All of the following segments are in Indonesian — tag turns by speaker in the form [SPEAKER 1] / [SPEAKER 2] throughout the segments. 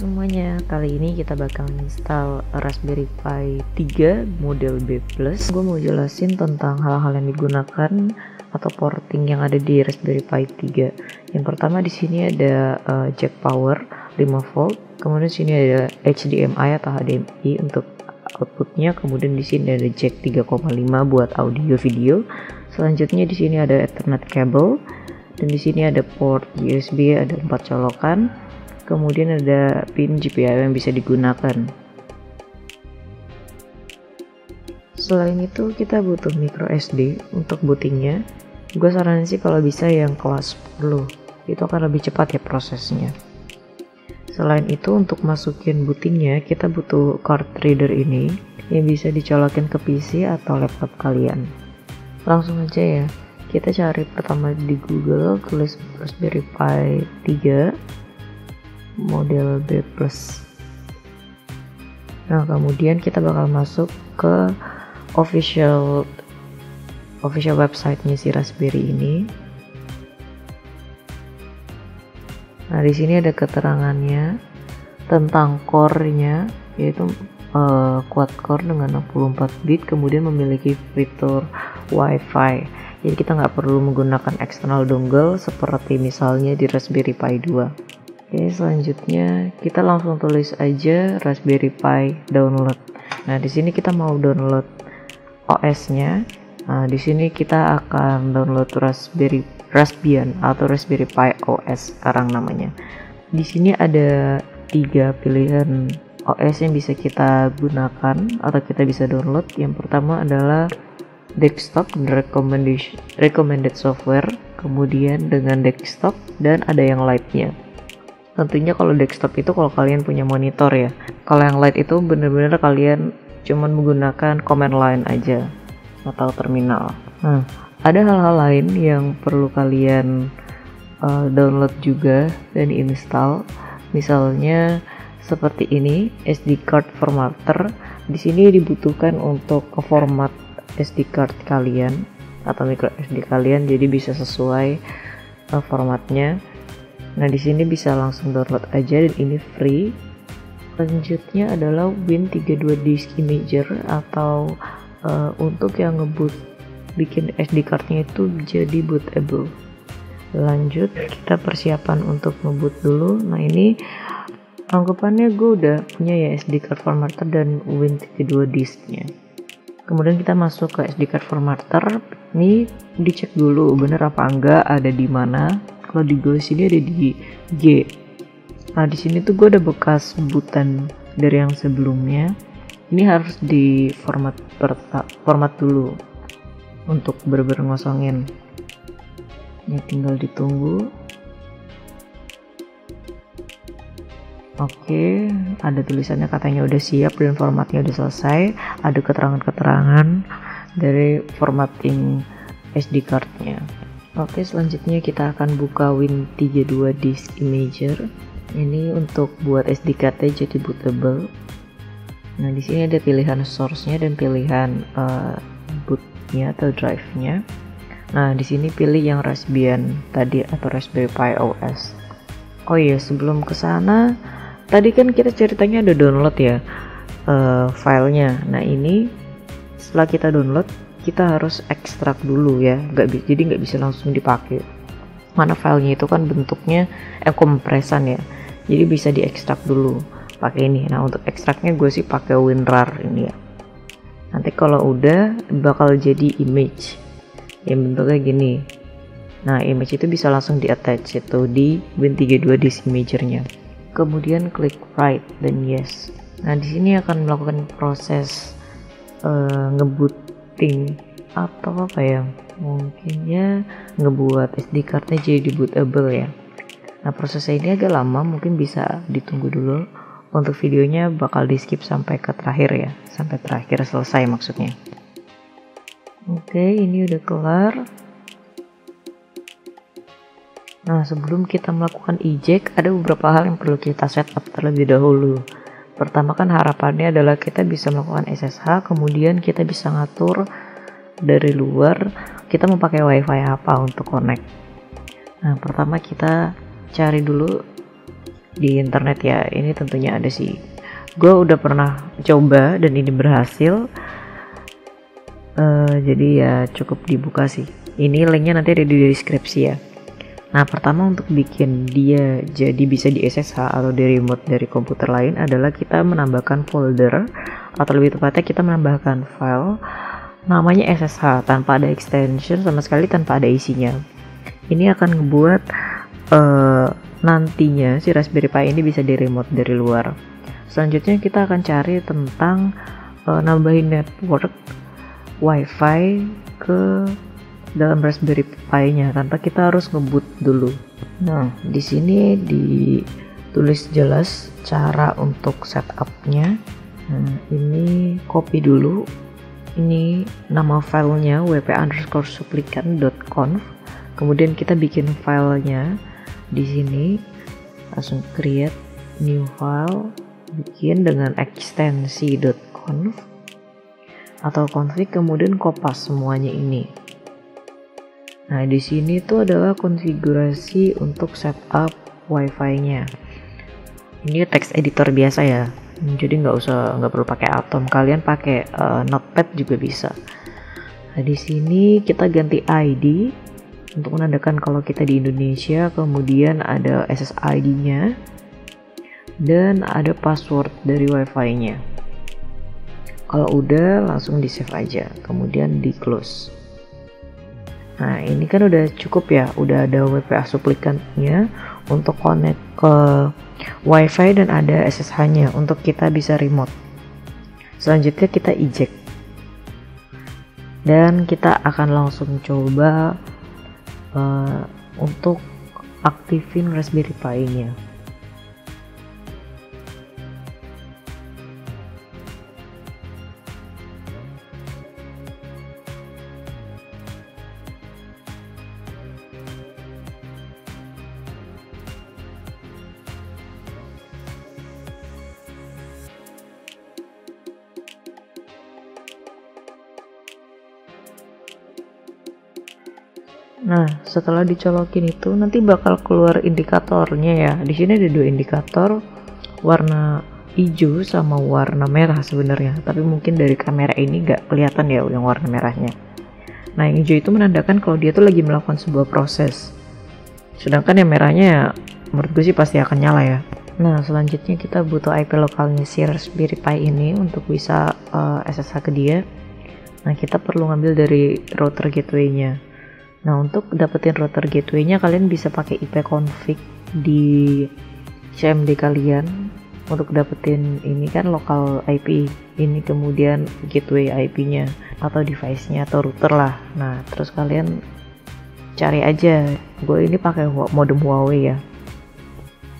[SPEAKER 1] semuanya, kali ini kita bakal install Raspberry Pi 3 model B+. Gue mau jelasin tentang hal-hal yang digunakan atau porting yang ada di Raspberry Pi 3. Yang pertama di sini ada jack power 5 volt, kemudian di sini ada HDMI atau HDMI untuk outputnya, kemudian di sini ada jack 3,5 buat audio video. Selanjutnya di sini ada Ethernet cable, dan di sini ada port USB, ada 4 colokan. Kemudian ada pin GPIO yang bisa digunakan. Selain itu kita butuh micro SD untuk bootingnya. Gue saranin sih kalau bisa yang kelas 10, itu akan lebih cepat ya prosesnya. Selain itu untuk masukin bootingnya kita butuh card reader ini yang bisa dicolokin ke PC atau laptop kalian. Langsung aja ya, kita cari pertama di Google, tulis Raspberry Pi 3 model B+. Nah, kemudian kita bakal masuk ke official website-nya si Raspberry ini. Nah, di sini ada keterangannya tentang core-nya, yaitu quad-core dengan 64 bit, kemudian memiliki fitur Wi-Fi. Jadi kita nggak perlu menggunakan external dongle seperti misalnya di Raspberry Pi 2. Oke, selanjutnya kita langsung tulis aja Raspberry Pi download. Nah, di sini kita mau download OS-nya. Nah, di sini kita akan download Raspbian atau Raspberry Pi OS sekarang namanya. Di sini ada 3 pilihan OS yang bisa kita gunakan atau kita bisa download. Yang pertama adalah desktop recommended software, kemudian dengan desktop, dan ada yang light-nya. Tentunya kalau desktop itu kalau kalian punya monitor ya. Kalau yang light itu bener-bener kalian cuman menggunakan command line aja atau terminal. Nah, ada hal-hal lain yang perlu kalian download juga dan install. Misalnya seperti ini, SD card formatter. Di sini dibutuhkan untuk format SD card kalian atau micro SD kalian, jadi bisa sesuai formatnya. Nah, di sini bisa langsung download aja dan ini free. Selanjutnya adalah Win32 Disk Imager atau untuk yang ngebut bikin SD cardnya itu jadi bootable. Lanjut, kita persiapan untuk ngebut dulu. Nah, ini anggapannya gue udah punya ya SD card formatter dan Win32 disknya. Kemudian kita masuk ke SD card formatter. Ini dicek dulu bener apa enggak, ada di mana. Kalau di gue sini ada di G. Nah, di sini tuh gue ada bekas bootan dari yang sebelumnya. Ini harus di format dulu untuk bener-bener ngosongin. Ini tinggal ditunggu. Oke, ada tulisannya katanya udah siap dan formatnya udah selesai. Ada keterangan-keterangan dari formatting SD cardnya. Oke, selanjutnya kita akan buka Win32 Disk Imager. Ini untuk buat SD card-nya jadi bootable. Nah, di sini ada pilihan source-nya dan pilihan boot-nya atau drive-nya. Nah, di sini pilih yang Raspbian tadi atau Raspberry Pi OS. Oh iya, sebelum ke sana, tadi kan kita ceritanya ada download ya filenya. Nah, ini setelah kita download, kita harus ekstrak dulu ya, jadi nggak bisa langsung dipakai. Mana filenya itu kan bentuknya kompresan ya, jadi bisa diekstrak dulu pakai ini. Nah, untuk ekstraknya gue sih pakai WinRAR ini ya. Nanti kalau udah bakal jadi image yang bentuknya gini. Nah, image itu bisa langsung di attach itu di Win32 Disk Imager-nya. Kemudian klik write dan yes. Nah, di sini akan melakukan proses ngebooting atau apa ya, mungkinnya ngebuat SD cardnya jadi bootable ya. Nah, prosesnya ini agak lama, mungkin bisa ditunggu dulu. Untuk videonya bakal di skip sampai ke terakhir ya, sampai terakhir selesai maksudnya. Oke, ini udah kelar. Nah, sebelum kita melakukan eject, ada beberapa hal yang perlu kita setup terlebih dahulu. Pertama kan harapannya adalah kita bisa melakukan SSH, kemudian kita bisa ngatur dari luar kita mau pakai WiFi apa untuk connect. Nah, pertama kita cari dulu di internet ya. Ini tentunya ada sih. Gue udah pernah coba dan ini berhasil. Jadi ya cukup dibuka sih. Ini linknya nanti ada di deskripsi ya. Nah, pertama untuk bikin dia jadi bisa di SSH atau di remote dari komputer lain adalah kita menambahkan folder, atau lebih tepatnya kita menambahkan file namanya SSH tanpa ada extension sama sekali, tanpa ada isinya. Ini akan ngebuat nantinya si Raspberry Pi ini bisa di remote dari luar. Selanjutnya kita akan cari tentang nambahin network WiFi ke dalam Raspberry Pi-nya tanpa kita harus ngebut dulu. Nah, di sini ditulis jelas cara untuk setup-nya. Nah, ini copy dulu. Ini nama filenya wp_supplicant.conf. Kemudian kita bikin filenya di sini. Langsung create new file, bikin dengan ekstensi.conf atau config, kemudian kopas semuanya ini. Nah, di sini tuh adalah konfigurasi untuk setup WiFi-nya. Ini text editor biasa ya, jadi nggak perlu pakai Atom. Kalian pakai Notepad juga bisa. Nah, di sini kita ganti ID untuk menandakan kalau kita di Indonesia. Kemudian ada SSID-nya dan ada password dari WiFi-nya. Kalau udah langsung di save aja, kemudian di close. Nah, ini kan udah cukup ya, udah ada WPA supplicant-nya untuk connect ke WiFi dan ada SSH-nya untuk kita bisa remote. Selanjutnya kita eject. Dan kita akan langsung coba untuk aktifin Raspberry Pi-nya. Nah, setelah dicolokin itu nanti bakal keluar indikatornya ya. Di sini ada 2 indikator, warna hijau sama warna merah sebenarnya. Tapi mungkin dari kamera ini nggak kelihatan ya yang warna merahnya. Nah, yang hijau itu menandakan kalau dia tuh lagi melakukan sebuah proses. Sedangkan yang merahnya ya, menurut gue sih pasti akan nyala ya. Nah, selanjutnya kita butuh IP lokalnya si Raspberry Pi ini untuk bisa SSH ke dia. Nah, kita perlu ngambil dari router gateway-nya. Nah, untuk dapetin router gateway-nya kalian bisa pakai ipconfig di CMD kalian untuk dapetin ini kan lokal IP ini, kemudian gateway IP-nya atau device-nya atau router lah. Nah, terus kalian cari aja. Gue ini pakai modem Huawei ya.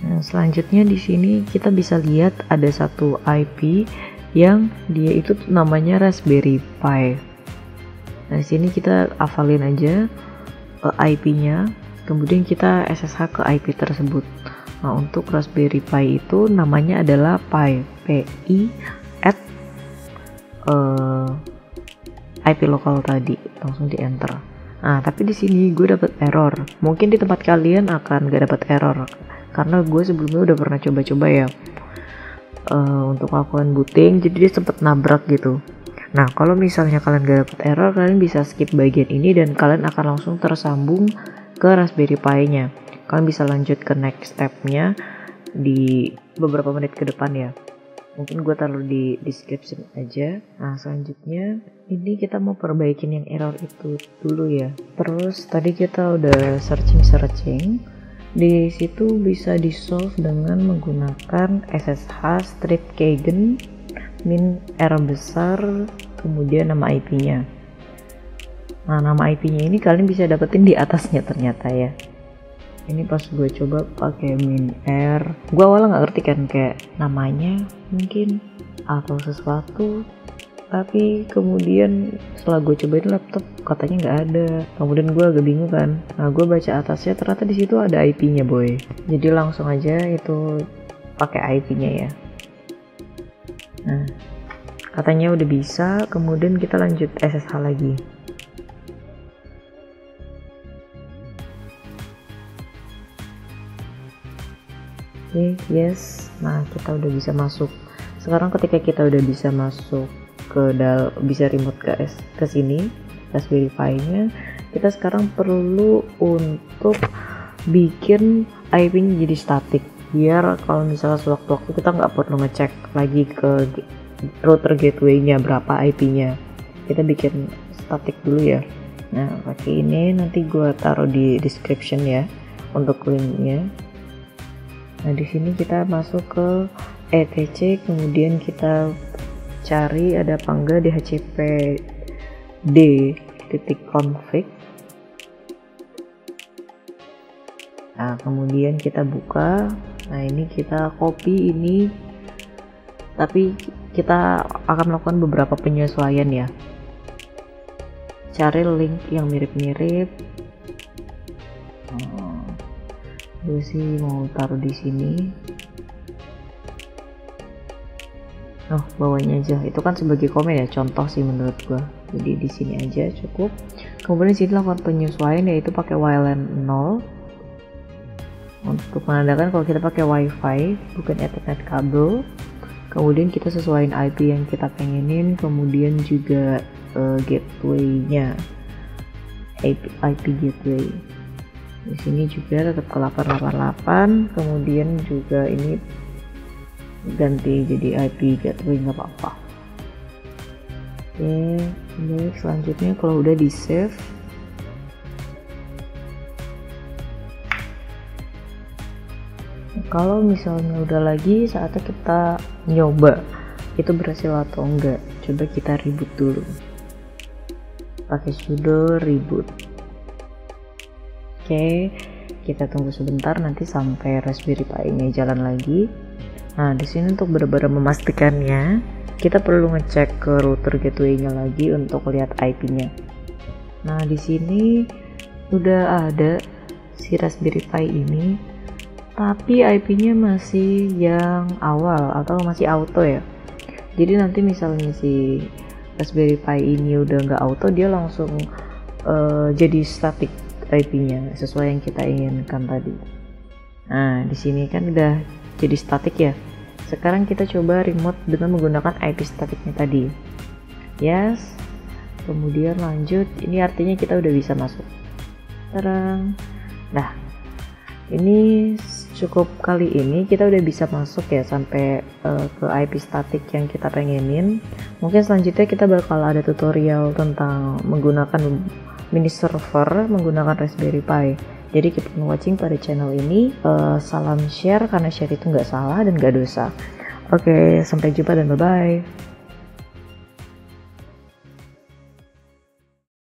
[SPEAKER 1] Nah, selanjutnya di sini kita bisa lihat ada satu IP yang dia itu namanya Raspberry Pi. Nah, di sini kita hafalin aja IP-nya, kemudian kita SSH ke IP tersebut. Nah, untuk Raspberry Pi itu namanya adalah Pi at IP lokal tadi, langsung di enter. Nah, tapi di sini gue dapet error. Mungkin di tempat kalian akan gak dapet error, karena gue sebelumnya udah pernah coba-coba ya untuk lakukan booting, jadi dia sempet nabrak gitu. Nah, kalau misalnya kalian gak dapet error, kalian bisa skip bagian ini dan kalian akan langsung tersambung ke Raspberry Pi-nya. Kalian bisa lanjut ke next step-nya di beberapa menit ke depan ya. Mungkin gue taruh di description aja. Nah, selanjutnya ini kita mau perbaikin yang error itu dulu ya. Terus tadi kita udah searching. Di situ bisa di solve dengan menggunakan SSH strip keygen min R besar kemudian nama IP-nya. Nah, nama IP-nya ini kalian bisa dapetin di atasnya ternyata ya. Ini pas gue coba pakai min R, gue awalnya nggak ngerti kan kayak namanya mungkin atau sesuatu, tapi kemudian setelah gue cobain laptop katanya nggak ada. Kemudian gue agak bingung kan. Nah, gue baca atasnya ternyata di situ ada IP-nya boy. Jadi langsung aja itu pakai IP-nya ya. Nah, katanya udah bisa, kemudian kita lanjut SSH lagi. Oke, yes. Nah, kita udah bisa masuk. Sekarang ketika kita udah bisa masuk bisa remote ke sini, Raspberry Pi-nya, kita sekarang perlu untuk bikin IP-nya jadi static, biar kalau misalnya sewaktu-waktu kita nggak perlu ngecek lagi ke router gateway-nya berapa IP-nya. Kita bikin static dulu ya. Nah, pakai ini nanti gue taruh di description ya untuk linknya. Nah, di sini kita masuk ke etc, kemudian kita cari ada apa enggak dhcpd.config. Nah, kemudian kita buka. Nah, ini kita copy ini, tapi kita akan melakukan beberapa penyesuaian ya. Cari link yang mirip-mirip. Gue sih mau taruh di sini. Oh, bawahnya aja. Itu kan sebagai komen ya, contoh sih menurut gue. Jadi di sini aja cukup. Kemudian sini lakukan penyesuaian, yaitu pakai WLAN 0 untuk menandakan kalau kita pakai WiFi bukan Ethernet kabel. Kemudian kita sesuaiin IP yang kita pengenin, kemudian juga gateway-nya, IP gateway. Di sini juga tetap ke 888, kemudian juga ini ganti jadi IP gateway, nggak apa-apa. Oke, baik, selanjutnya kalau udah di save, kalau misalnya udah lagi saatnya kita nyoba itu berhasil atau enggak. Coba kita reboot dulu, pakai sudo reboot. Oke, kita tunggu sebentar nanti sampai Raspberry Pi-nya jalan lagi. Nah, di sini untuk benar-benar memastikannya, kita perlu ngecek ke router gateway-nya lagi untuk lihat IP-nya. Nah, di sini udah ada si Raspberry Pi ini, tapi IP-nya masih yang awal atau masih auto ya. Jadi nanti misalnya si Raspberry Pi ini udah nggak auto, dia langsung jadi static IP-nya sesuai yang kita inginkan tadi. Nah, di sini kan udah jadi static ya. Sekarang kita coba remote dengan menggunakan IP staticnya tadi. Yes. Kemudian lanjut. Ini artinya kita udah bisa masuk. Terang. Nah, ini cukup kali ini kita udah bisa masuk ya sampai ke IP static yang kita pengenin. Mungkin selanjutnya kita bakal ada tutorial tentang menggunakan mini server menggunakan Raspberry Pi. Jadi keep on watching pada channel ini. Salam share, karena share itu nggak salah dan nggak dosa. Oke, sampai jumpa dan bye bye.